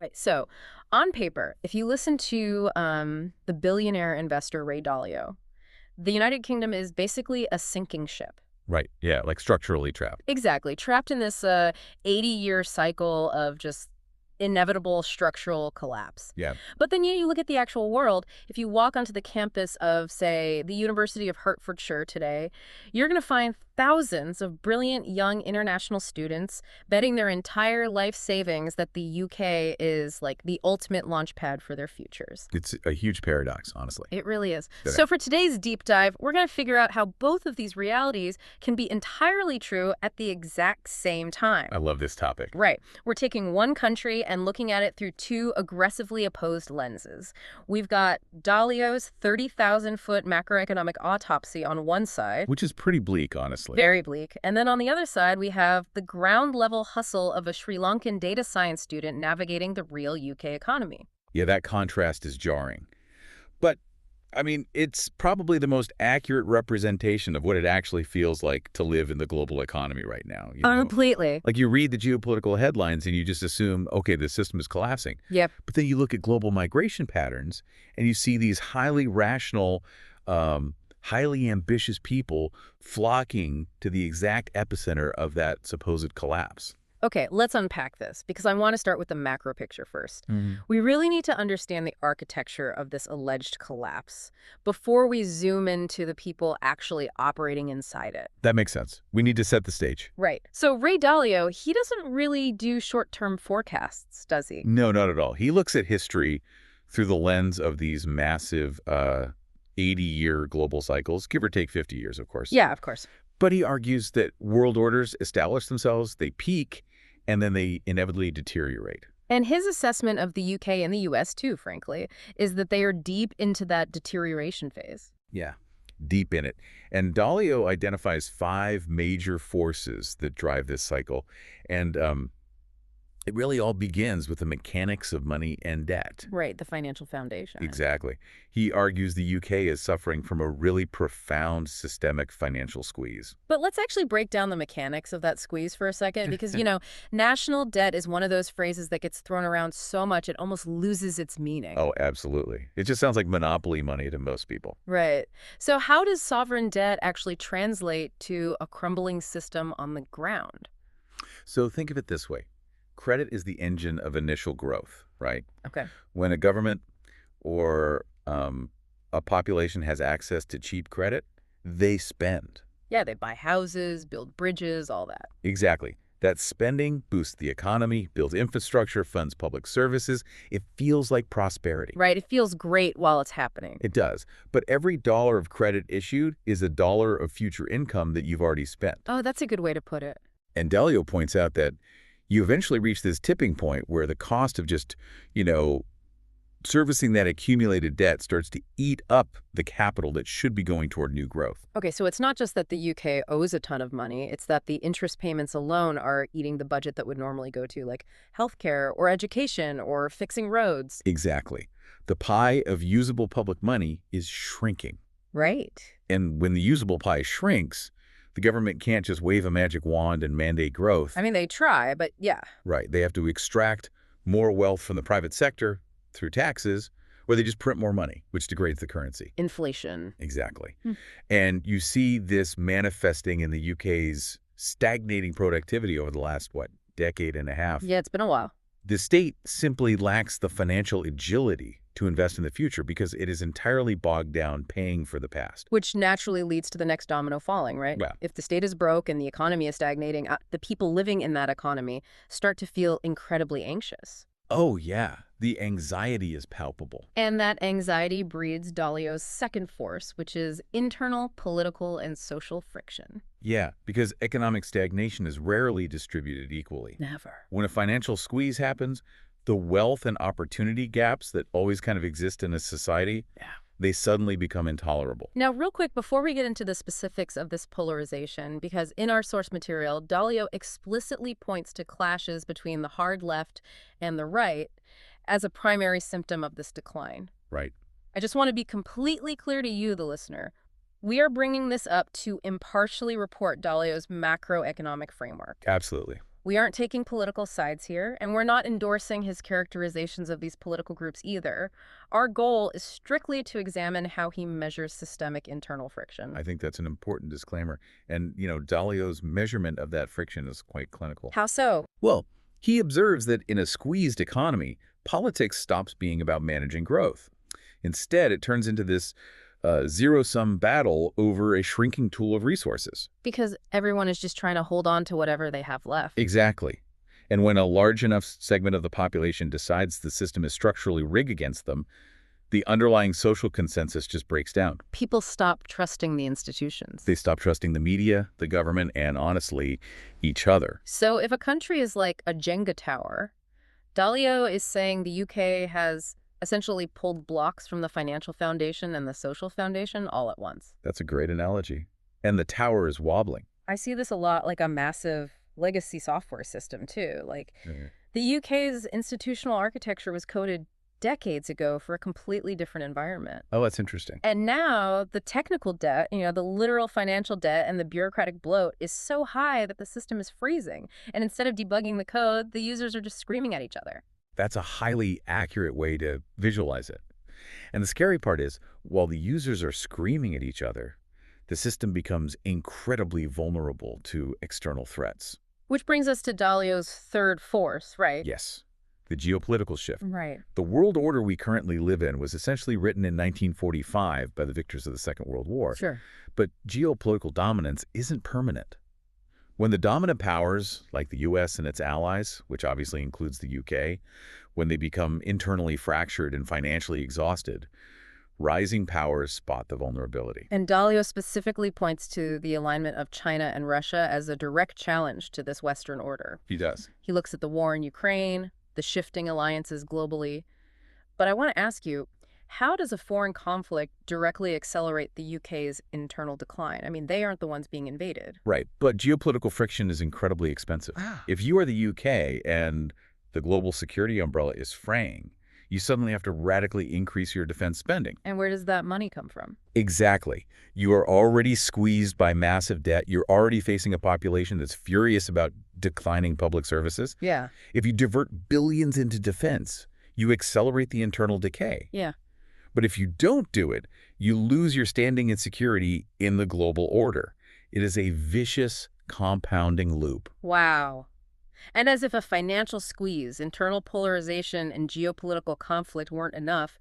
Right. So, on paper, if you listen to the billionaire investor Ray Dalio, the United Kingdom is basically a sinking ship. Right. Yeah, like structurally trapped. Exactly. Trapped in this 80-year cycle of just inevitable structural collapse. Yeah. But then you look at the actual world. If you walk onto the campus of, say, the University of Hertfordshire today, you're going to find thousands of brilliant young international students betting their entire life savings that the UK is like the ultimate launch pad for their futures. It's a huge paradox, honestly. It really is. Today. So for today's deep dive, we're going to figure out how both of these realities can be entirely true at the exact same time. I love this topic. Right. We're taking one country and looking at it through two aggressively opposed lenses. We've got Dalio's 30,000-foot macroeconomic autopsy on one side. Which is pretty bleak, honestly. Very bleak. And then on the other side, we have the ground-level hustle of a Sri Lankan data science student navigating the real UK economy. Yeah, that contrast is jarring. But, I mean, it's probably the most accurate representation of what it actually feels like to live in the global economy right now. Completely. Like, you read the geopolitical headlines and you just assume, okay, the system is collapsing. Yep. But then you look at global migration patterns and you see these highly rational, highly ambitious people flocking to the exact epicenter of that supposed collapse. Okay, let's unpack this, because I want to start with the macro picture first. We really need to understand the architecture of this alleged collapse before we zoom into the people actually operating inside it. That makes sense. We need to set the stage. Right. So Ray Dalio, he doesn't really do short-term forecasts, does he? No, not at all. He looks at history through the lens of these massive 80-year global cycles, give or take 50 years, of course. Yeah, of course. But he argues that world orders establish themselves, they peak, and then they inevitably deteriorate. And his assessment of the UK and the US, too, frankly, is that they are deep into that deterioration phase. Yeah, deep in it. And Dalio identifies 5 major forces that drive this cycle. And it really all begins with the mechanics of money and debt. Right, the financial foundation. Exactly. He argues the UK is suffering from a really profound systemic financial squeeze. But let's actually break down the mechanics of that squeeze for a second, because, national debt is one of those phrases that gets thrown around so much it almost loses its meaning. Oh, absolutely. It just sounds like monopoly money to most people. Right. So how does sovereign debt actually translate to a crumbling system on the ground? So think of it this way. Credit is the engine of initial growth, right? Okay. When a government or a population has access to cheap credit, they spend. Yeah, they buy houses, build bridges, all that. Exactly. That spending boosts the economy, builds infrastructure, funds public services. It feels like prosperity. Right. It feels great while it's happening. It does. But every dollar of credit issued is a dollar of future income that you've already spent. Oh, that's a good way to put it. And Dalio points out that you eventually reach this tipping point where the cost of just, servicing that accumulated debt starts to eat up the capital that should be going toward new growth. Okay, so it's not just that the UK owes a ton of money, it's that the interest payments alone are eating the budget that would normally go to, like, healthcare or education or fixing roads. Exactly. The pie of usable public money is shrinking. Right. And when the usable pie shrinks, the government can't just wave a magic wand and mandate growth. I mean, they try, but yeah. Right. They have to extract more wealth from the private sector through taxes, or they just print more money, which degrades the currency. Inflation. Exactly. And you see this manifesting in the UK's stagnating productivity over the last, decade and a half. Yeah, it's been a while. The state simply lacks the financial agility to invest in the future because it is entirely bogged down paying for the past. Which naturally leads to the next domino falling, right? Yeah. If the state is broke and the economy is stagnating, the people living in that economy start to feel incredibly anxious. Oh, yeah. The anxiety is palpable. And that anxiety breeds Dalio's second force, which is internal, political, and social friction. Yeah, because economic stagnation is rarely distributed equally. Never. When a financial squeeze happens, the wealth and opportunity gaps that always kind of exist in a society, they suddenly become intolerable. Now, real quick, before we get into the specifics of this polarization, because in our source material, Dalio explicitly points to clashes between the hard left and the right as a primary symptom of this decline. Right. I just want to be completely clear to you, the listener. We are bringing this up to impartially report Dalio's macroeconomic framework. Absolutely. We aren't taking political sides here, and we're not endorsing his characterizations of these political groups either. Our goal is strictly to examine how he measures systemic internal friction. I think that's an important disclaimer. And, Dalio's measurement of that friction is quite clinical. How so? Well, he observes that in a squeezed economy, politics stops being about managing growth. Instead, it turns into this zero-sum battle over a shrinking tool of resources. Because everyone is just trying to hold on to whatever they have left. Exactly. And when a large enough segment of the population decides the system is structurally rigged against them, the underlying social consensus just breaks down. People stop trusting the institutions. They stop trusting the media, the government, and honestly, each other. So if a country is like a Jenga tower, Dalio is saying the UK has essentially pulled blocks from the financial foundation and the social foundation all at once. That's a great analogy. And the tower is wobbling. I see this a lot like a massive legacy software system, too. Yeah. The UK's institutional architecture was coded decades ago for a completely different environment. Oh, that's interesting. And now the technical debt, the literal financial debt and the bureaucratic bloat is so high that the system is freezing. And instead of debugging the code, the users are just screaming at each other. That's a highly accurate way to visualize it. And the scary part is, while the users are screaming at each other, the system becomes incredibly vulnerable to external threats. Which brings us to Dalio's third force, right? Yes, the geopolitical shift. Right. The world order we currently live in was essentially written in 1945 by the victors of the Second World War. Sure. But geopolitical dominance isn't permanent. When the dominant powers, like the U.S. and its allies, which obviously includes the U.K., when they become internally fractured and financially exhausted, rising powers spot the vulnerability. And Dalio specifically points to the alignment of China and Russia as a direct challenge to this Western order. He does. He looks at the war in Ukraine, the shifting alliances globally. But I want to ask you, how does a foreign conflict directly accelerate the UK's internal decline? I mean, they aren't the ones being invaded. Right, but geopolitical friction is incredibly expensive. If you are the UK and the global security umbrella is fraying, you suddenly have to radically increase your defense spending. And where does that money come from? Exactly. You are already squeezed by massive debt. You're already facing a population that's furious about declining public services. Yeah. If you divert billions into defense, you accelerate the internal decay. Yeah. But if you don't do it, you lose your standing and security in the global order. It is a vicious, compounding loop. Wow. And as if a financial squeeze, internal polarization, and geopolitical conflict weren't enough,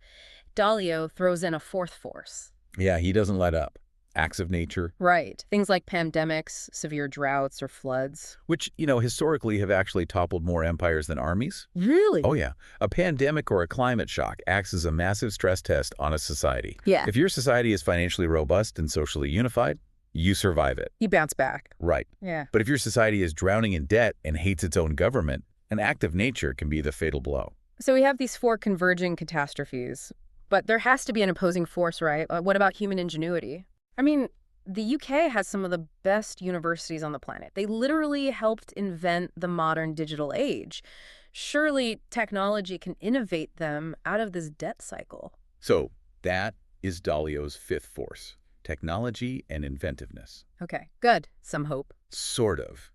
Dalio throws in a fourth force. Yeah, he doesn't let up. Acts of nature. Right. Things like pandemics, severe droughts, or floods. Which, historically have actually toppled more empires than armies. Really? Oh, yeah. A pandemic or a climate shock acts as a massive stress test on a society. Yeah. If your society is financially robust and socially unified, you survive it. You bounce back. Right. Yeah. But if your society is drowning in debt and hates its own government, an act of nature can be the fatal blow. So we have these four converging catastrophes, but there has to be an opposing force, right? What about human ingenuity? I mean, the UK has some of the best universities on the planet. They literally helped invent the modern digital age. Surely technology can innovate them out of this debt cycle. So that is Dalio's fifth force, technology and inventiveness. Okay, good. Some hope. Sort of.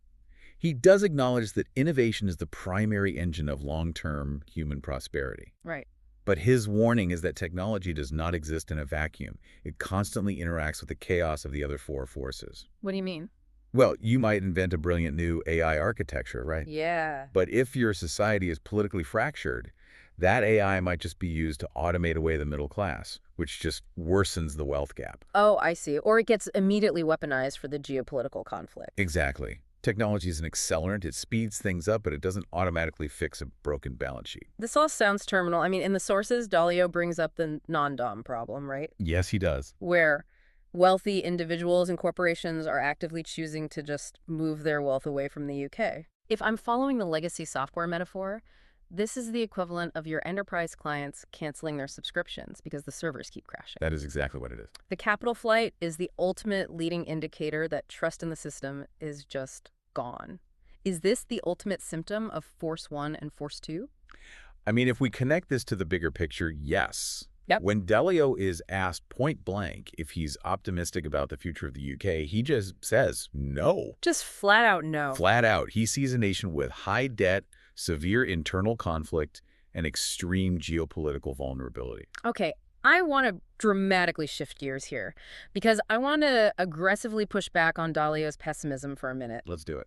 He does acknowledge that innovation is the primary engine of long-term human prosperity. Right. But his warning is that technology does not exist in a vacuum. It constantly interacts with the chaos of the other four forces. What do you mean? Well, you might invent a brilliant new AI architecture, right? Yeah. But if your society is politically fractured, that AI might just be used to automate away the middle class, which just worsens the wealth gap. Oh, I see. Or it gets immediately weaponized for the geopolitical conflict. Exactly. Technology is an accelerant. It speeds things up, but it doesn't automatically fix a broken balance sheet. This all sounds terminal. I mean, in the sources, Dalio brings up the non-dom problem, right? Yes, he does. Where wealthy individuals and corporations are actively choosing to just move their wealth away from the UK. If I'm following the legacy software metaphor, this is the equivalent of your enterprise clients canceling their subscriptions because the servers keep crashing. That is exactly what it is. The capital flight is the ultimate leading indicator that trust in the system is just gone. Is this the ultimate symptom of Force 1 and Force 2? I mean, if we connect this to the bigger picture, yes. Yep. When Delio is asked point blank if he's optimistic about the future of the UK, he just says no. Just flat out no. Flat out, he sees a nation with high debt, severe internal conflict, and extreme geopolitical vulnerability. Okay, I want to dramatically shift gears here because I want to aggressively push back on Dalio's pessimism for a minute. Let's do it.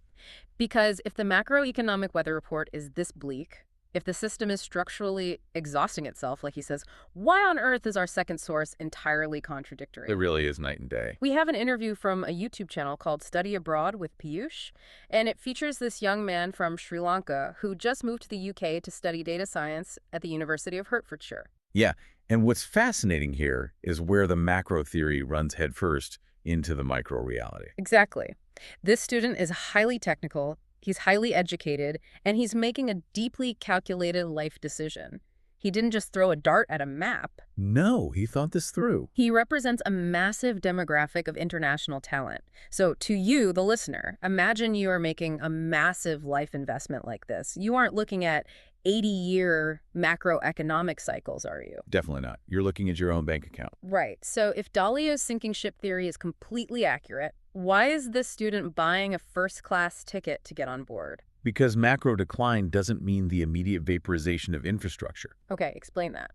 Because if the macroeconomic weather report is this bleak, if the system is structurally exhausting itself, like he says, why on earth is our second source entirely contradictory? It really is night and day. We have an interview from a YouTube channel called Study Abroad with Piyush, and it features this young man from Sri Lanka who just moved to the UK to study data science at the University of Hertfordshire. Yeah, and what's fascinating here is where the macro theory runs headfirst into the micro reality. Exactly. This student is highly technical, he's highly educated, and he's making a deeply calculated life decision. He didn't just throw a dart at a map. No, he thought this through. He represents a massive demographic of international talent. So to you, the listener, imagine you are making a massive life investment like this. You aren't looking at 80-year macroeconomic cycles, are you? Definitely not. You're looking at your own bank account. Right. So if Dalio's sinking ship theory is completely accurate, why is this student buying a first-class ticket to get on board? Because macro decline doesn't mean the immediate vaporization of infrastructure. Okay, explain that.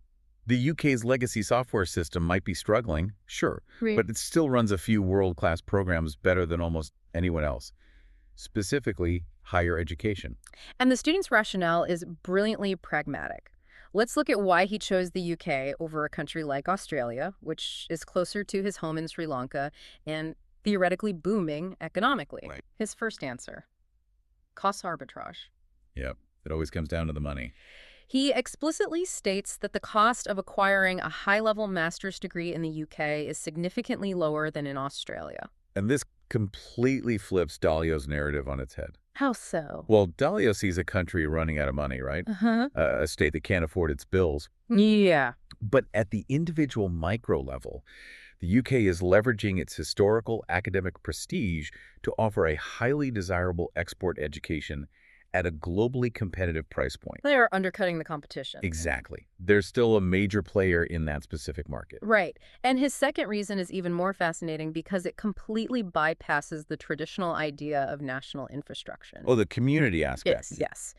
The UK's legacy software system might be struggling, sure, but it still runs a few world-class programs better than almost anyone else, specifically higher education. And the student's rationale is brilliantly pragmatic. Let's look at why he chose the UK over a country like Australia, which is closer to his home in Sri Lanka and theoretically booming economically. Right. His first answer: cost arbitrage. Yep, it always comes down to the money. He explicitly states that the cost of acquiring a high-level master's degree in the UK is significantly lower than in Australia. And this completely flips Dalio's narrative on its head. How so? Well, Dalio sees a country running out of money, right? Uh-huh. A state that can't afford its bills. Yeah. But at the individual micro level, the UK is leveraging its historical academic prestige to offer a highly desirable export education at a globally competitive price point. They are undercutting the competition. Exactly. There's still a major player in that specific market. Right. And his second reason is even more fascinating because it completely bypasses the traditional idea of national infrastructure. Oh, the community aspect. Yes.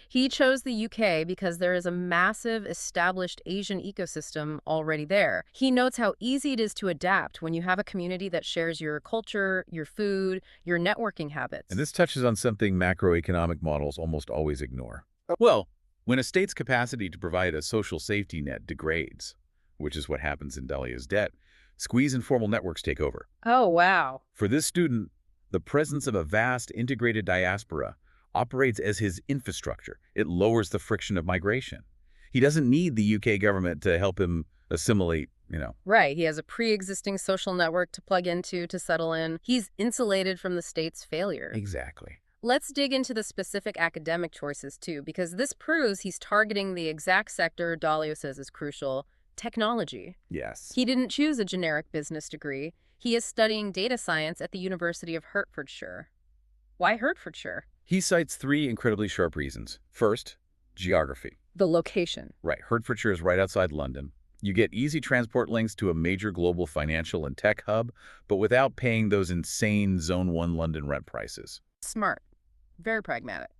He chose the UK because there is a massive established Asian ecosystem already there. He notes how easy it is to adapt when you have a community that shares your culture, your food, your networking habits. And this touches on something macroeconomic models almost always ignore. Well, when a state's capacity to provide a social safety net degrades, which is what happens in Dalio's debt, squeeze informal networks take over. Oh, wow. For this student, the presence of a vast integrated diaspora operates as his infrastructure. It lowers the friction of migration. He doesn't need the UK government to help him assimilate, Right. He has a pre-existing social network to plug into, to settle in. He's insulated from the state's failure. Exactly. Let's dig into the specific academic choices, too, because this proves he's targeting the exact sector Dalio says is crucial: technology. Yes. He didn't choose a generic business degree. He is studying data science at the University of Hertfordshire. Why Hertfordshire? He cites three incredibly sharp reasons. First, geography. The location. Right. Hertfordshire is right outside London. You get easy transport links to a major global financial and tech hub, but without paying those insane Zone 1 London rent prices. Smart. Very pragmatic.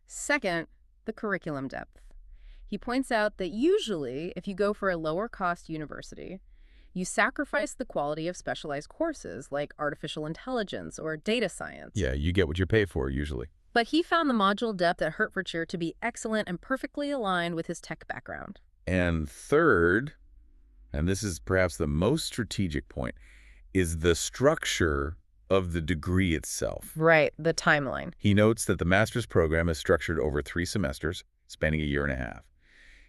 Second, the curriculum depth. He points out that usually, if you go for a lower-cost university, you sacrifice the quality of specialized courses like artificial intelligence or data science. Yeah, you get what you pay for, usually. But he found the module depth at Hertfordshire to be excellent and perfectly aligned with his tech background. And third, and this is perhaps the most strategic point, is the structure of the degree itself. Right, the timeline. He notes that the master's program is structured over 3 semesters, spanning a year and a half.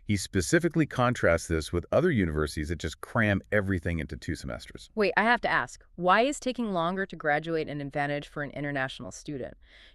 He specifically contrasts this with other universities that just cram everything into 2 semesters. Wait, I have to ask, why is taking longer to graduate an advantage for an international student?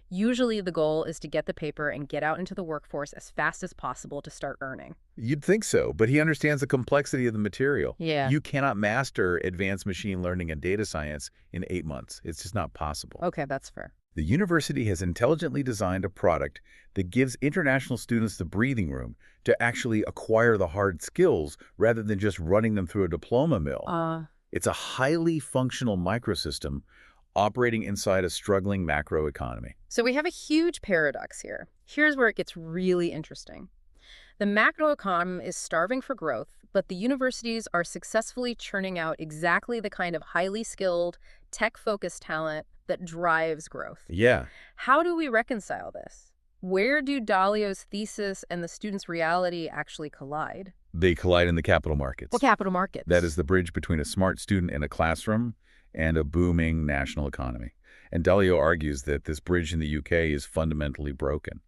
Usually the goal is to get the paper and get out into the workforce as fast as possible to start earning. You'd think so, but he understands the complexity of the material. Yeah. You cannot master advanced machine learning and data science in 8 months. It's just not possible. Okay, that's fair. The university has intelligently designed a product that gives international students the breathing room to actually acquire the hard skills rather than just running them through a diploma mill. Uh, It's a highly functional microsystem operating inside a struggling macroeconomy. so we have a huge paradox here. Here's where it gets really interesting. The macroeconomy is starving for growth, but the universities are successfully churning out exactly the kind of highly skilled, tech-focused talent that drives growth. Yeah, How do we reconcile this? Where do Dalio's thesis and the student's reality actually collide? they collide in the capital markets. Well, capital That markets. is the bridge between a smart student in a classroom and a booming national economy. And Dalio argues that this bridge in the UK is fundamentally broken.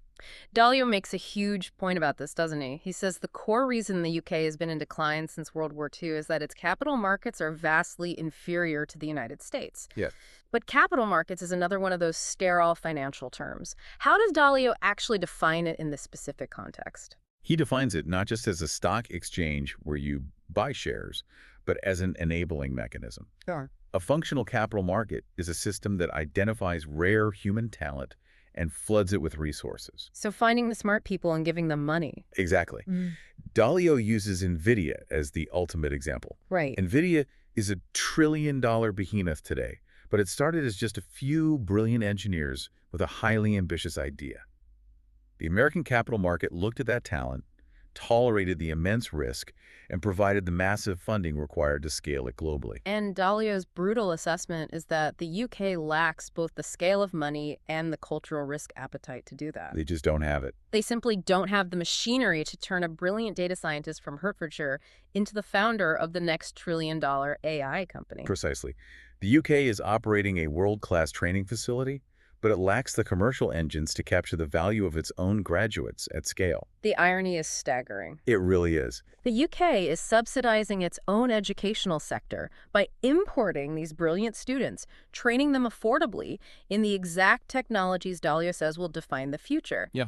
Dalio makes a huge point about this, doesn't he? He says the core reason the UK has been in decline since World War II is that its capital markets are vastly inferior to the United States. Yes. But capital markets is another one of those sterile financial terms. How does Dalio actually define it in this specific context? He defines it not just as a stock exchange where you buy shares, but as an enabling mechanism. Sure. A functional capital market is a system that identifies rare human talent and floods it with resources. So finding the smart people and giving them money. Exactly. Mm. Dalio uses NVIDIA as the ultimate example. Right. NVIDIA is a trillion-dollar behemoth today, but it started as just a few brilliant engineers with a highly ambitious idea. The American capital market looked at that talent, tolerated the immense risk, and provided the massive funding required to scale it globally. And Dalio's brutal assessment is that the UK lacks both the scale of money and the cultural risk appetite to do that. They just don't have it. They simply don't have the machinery to turn a brilliant data scientist from Hertfordshire into the founder of the next trillion-dollar AI company. Precisely. The UK is operating a world-class training facility, but it lacks the commercial engines to capture the value of its own graduates at scale. The irony is staggering. It really is. The UK is subsidizing its own educational sector by importing these brilliant students, training them affordably in the exact technologies Dalio says will define the future. Yeah.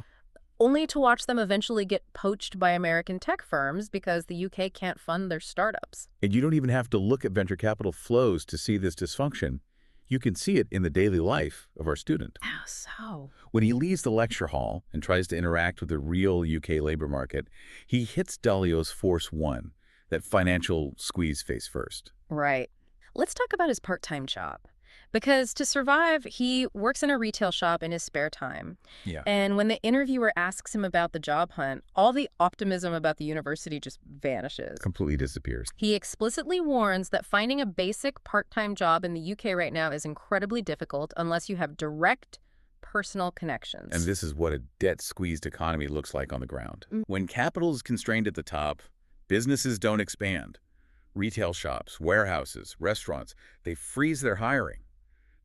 Only to watch them eventually get poached by American tech firms because the UK can't fund their startups. And you don't even have to look at venture capital flows to see this dysfunction. You can see it in the daily life of our student. How so? When he leaves the lecture hall and tries to interact with the real UK labor market, he hits Dalio's Force 1, that financial squeeze face first. Right. Let's talk about his part-time job. Because to survive, he works in a retail shop in his spare time. Yeah. And when the interviewer asks him about the job hunt, all the optimism about the university just vanishes. Completely disappears. He explicitly warns that finding a basic part-time job in the UK right now is incredibly difficult unless you have direct personal connections. And this is what a debt-squeezed economy looks like on the ground. When capital is constrained at the top, businesses don't expand. Retail shops, warehouses, restaurants, they freeze their hiring.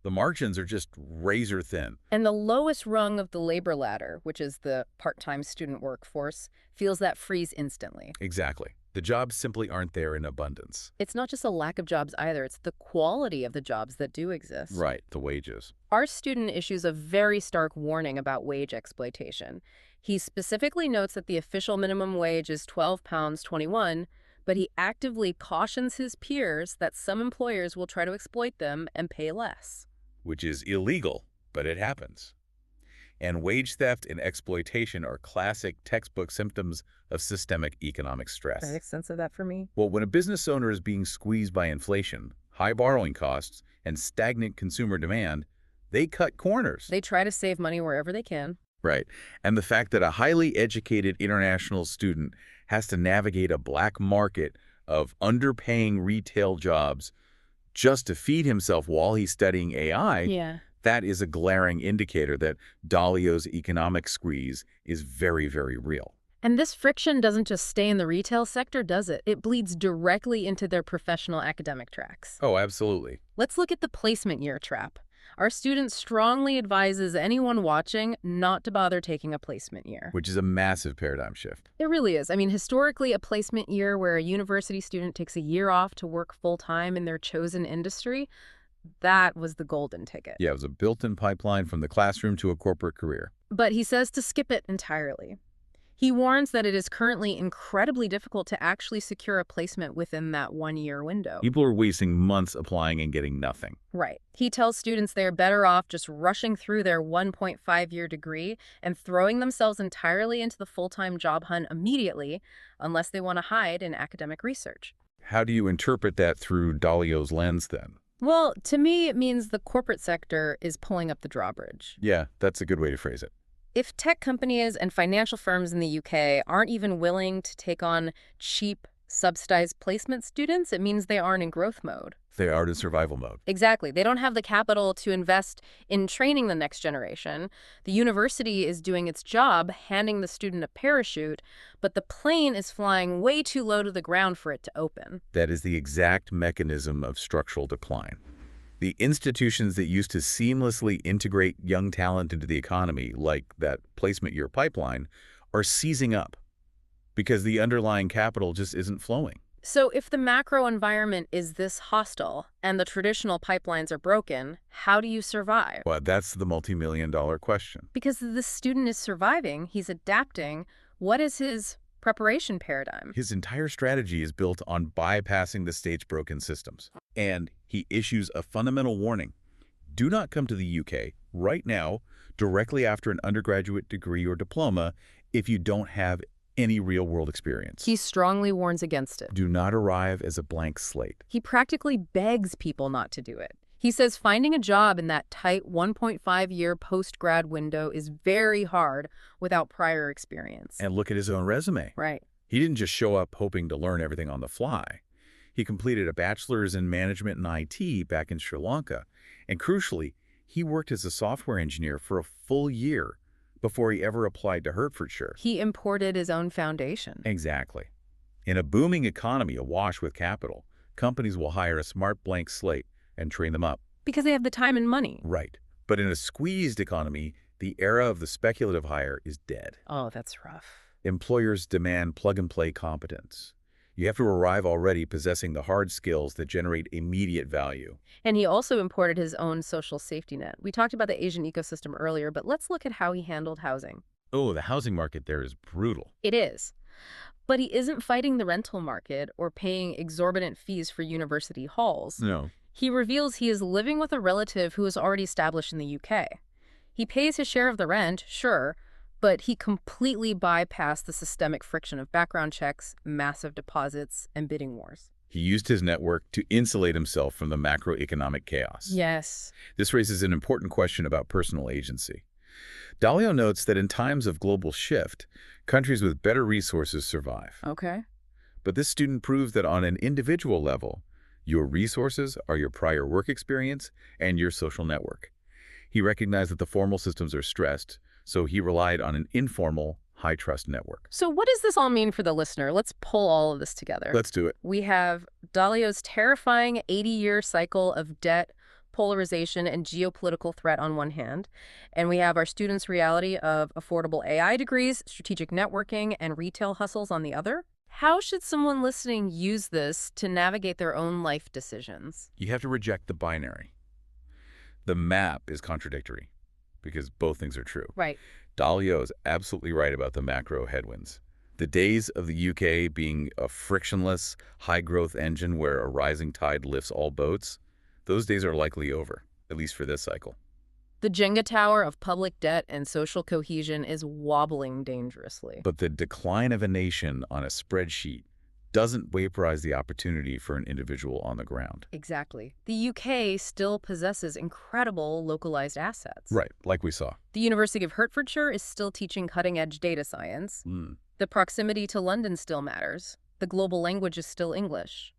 The margins are just razor thin. And the lowest rung of the labor ladder, which is the part-time student workforce, feels that freeze instantly. Exactly. The jobs simply aren't there in abundance. It's not just a lack of jobs either, it's the quality of the jobs that do exist. Right, the wages. Our student issues a very stark warning about wage exploitation. He specifically notes that the official minimum wage is £12.21, but he actively cautions his peers that some employers will try to exploit them and pay less. Which is illegal, but it happens. And wage theft and exploitation are classic textbook symptoms of systemic economic stress. That makes sense of that for me. Well, when a business owner is being squeezed by inflation, high borrowing costs, and stagnant consumer demand, they cut corners. They try to save money wherever they can. Right. And the fact that a highly educated international student has to navigate a black market of underpaying retail jobs just to feed himself while he's studying AI, that is a glaring indicator that Dalio's economic squeeze is very, very real. And this friction doesn't just stay in the retail sector, does it? It bleeds directly into their professional academic tracks. Oh, absolutely. Let's look at the placement year trap. Our student strongly advises anyone watching not to bother taking a placement year. Which is a massive paradigm shift. It really is. I mean, historically, a placement year where a university student takes a year off to work full-time in their chosen industry, that was the golden ticket. Yeah, it was a built-in pipeline from the classroom to a corporate career. But he says to skip it entirely. He warns that it is currently incredibly difficult to actually secure a placement within that one-year window. People are wasting months applying and getting nothing. Right. He tells students they're better off just rushing through their 1.5-year degree and throwing themselves entirely into the full-time job hunt immediately, unless they want to hide in academic research. How do you interpret that through Dalio's lens, then? Well, to me, it means the corporate sector is pulling up the drawbridge. Yeah, that's a good way to phrase it. If tech companies and financial firms in the UK aren't even willing to take on cheap, subsidized placement students, it means they aren't in growth mode. They are in survival mode. Exactly. They don't have the capital to invest in training the next generation. The university is doing its job, handing the student a parachute, but the plane is flying way too low to the ground for it to open. That is the exact mechanism of structural decline. The institutions that used to seamlessly integrate young talent into the economy, like that placement year pipeline, are seizing up because the underlying capital just isn't flowing. So if the macro environment is this hostile and the traditional pipelines are broken, how do you survive? Well, that's the multi-million-dollar question. Because the student is surviving, he's adapting. What is his preparation paradigm? His entire strategy is built on bypassing the state's broken systems. And he issues a fundamental warning. Do not come to the UK right now, directly after an undergraduate degree or diploma, if you don't have any real-world experience. He strongly warns against it. Do not arrive as a blank slate. He practically begs people not to do it. He says finding a job in that tight 1.5-year post-grad window is very hard without prior experience. And look at his own resume. Right. He didn't just show up hoping to learn everything on the fly. He completed a bachelor's in management and IT back in Sri Lanka. And crucially, he worked as a software engineer for a full year before he ever applied to Hertfordshire. He imported his own foundation. Exactly. In a booming economy awash with capital, companies will hire a smart blank slate and train them up. Because they have the time and money. Right. But in a squeezed economy, the era of the speculative hire is dead. Oh, that's rough. Employers demand plug-and-play competence. You have to arrive already possessing the hard skills that generate immediate value. And he also imported his own social safety net. We talked about the Asian ecosystem earlier, but let's look at how he handled housing. Oh, the housing market there is brutal. It is. But he isn't fighting the rental market or paying exorbitant fees for university halls. No. He reveals he is living with a relative who is already established in the UK. He pays his share of the rent, sure, but he completely bypassed the systemic friction of background checks, massive deposits, and bidding wars. He used his network to insulate himself from the macroeconomic chaos. Yes. This raises an important question about personal agency. Dalio notes that in times of global shift, countries with better resources survive. Okay. But this student proves that on an individual level, your resources are your prior work experience and your social network. He recognized that the formal systems are stressed, so he relied on an informal, high-trust network. So what does this all mean for the listener? Let's pull all of this together. Let's do it. We have Dalio's terrifying 80-year cycle of debt, polarization, and geopolitical threat on one hand, and we have our students' reality of affordable AI degrees, strategic networking, and retail hustles on the other. How should someone listening use this to navigate their own life decisions? You have to reject the binary. The map is contradictory because both things are true. Right. Dalio is absolutely right about the macro headwinds. The days of the UK being a frictionless, high-growth engine where a rising tide lifts all boats, those days are likely over, at least for this cycle. The Jenga tower of public debt and social cohesion is wobbling dangerously. But the decline of a nation on a spreadsheet doesn't vaporize the opportunity for an individual on the ground. Exactly. The UK still possesses incredible localized assets. Right, like we saw. The University of Hertfordshire is still teaching cutting-edge data science. The proximity to London still matters. The global language is still English.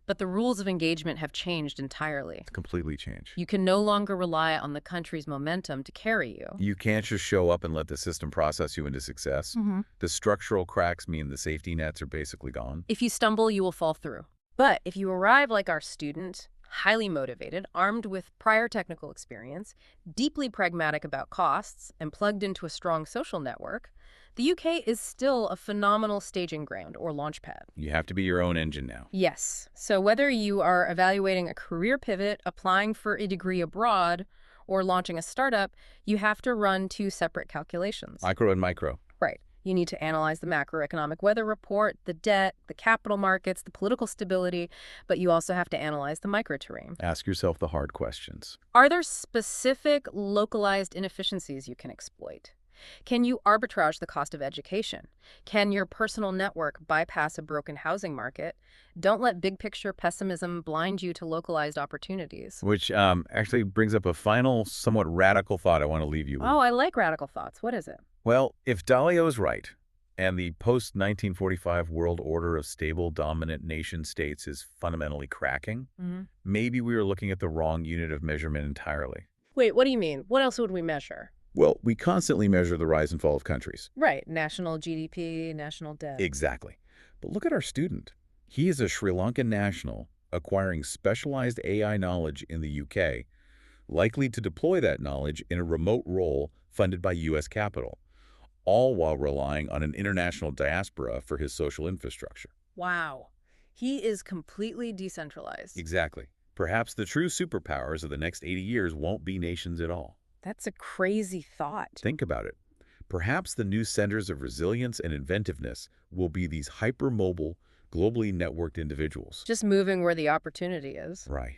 But the rules of engagement have changed entirely. Completely changed. You can no longer rely on the country's momentum to carry you. You can't just show up and let the system process you into success. The structural cracks mean the safety nets are basically gone. If you stumble, you will fall through. But if you arrive like our student, highly motivated, armed with prior technical experience, deeply pragmatic about costs, and plugged into a strong social network, the UK is still a phenomenal staging ground or launchpad. You have to be your own engine now. Yes. So whether you are evaluating a career pivot, applying for a degree abroad, or launching a startup, you have to run two separate calculations. Micro and micro. Right. You need to analyze the macroeconomic weather report, the debt, the capital markets, the political stability, but you also have to analyze the microterrain. Ask yourself the hard questions. Are there specific localized inefficiencies you can exploit? Can you arbitrage the cost of education? Can your personal network bypass a broken housing market? Don't let big picture pessimism blind you to localized opportunities. Which actually brings up a final, somewhat radical thought I want to leave you with. Oh, I like radical thoughts. What is it? Well, if Dalio is right, and the post-1945 world order of stable, dominant nation-states is fundamentally cracking, maybe we are looking at the wrong unit of measurement entirely. Wait, what do you mean? What else would we measure? Well, we constantly measure the rise and fall of countries. Right, national GDP, national debt. Exactly. But look at our student. He is a Sri Lankan national acquiring specialized AI knowledge in the UK, likely to deploy that knowledge in a remote role funded by U.S. capital, all while relying on an international diaspora for his social infrastructure. Wow. He is completely decentralized. Exactly. Perhaps the true superpowers of the next 80 years won't be nations at all. That's a crazy thought. Think about it. Perhaps the new centers of resilience and inventiveness will be these hypermobile, globally networked individuals. Just moving where the opportunity is. Right.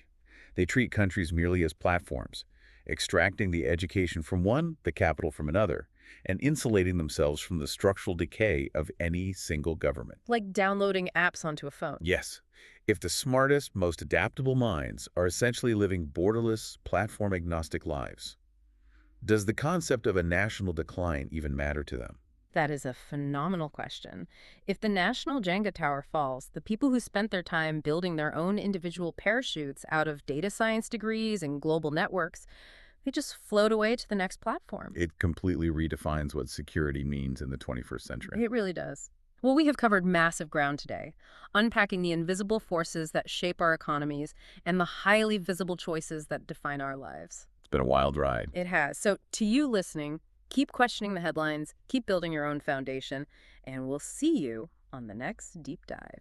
They treat countries merely as platforms, extracting the education from one, the capital from another, and insulating themselves from the structural decay of any single government. Like downloading apps onto a phone. Yes. If the smartest, most adaptable minds are essentially living borderless, platform-agnostic lives, does the concept of a national decline even matter to them? That is a phenomenal question. If the national Jenga tower falls, the people who spent their time building their own individual parachutes out of data science degrees and global networks, they just float away to the next platform. It completely redefines what security means in the 21st century. It really does. Well, we have covered massive ground today, unpacking the invisible forces that shape our economies and the highly visible choices that define our lives. It's been a wild ride. It has. So to you listening, keep questioning the headlines, keep building your own foundation, and we'll see you on the next deep dive.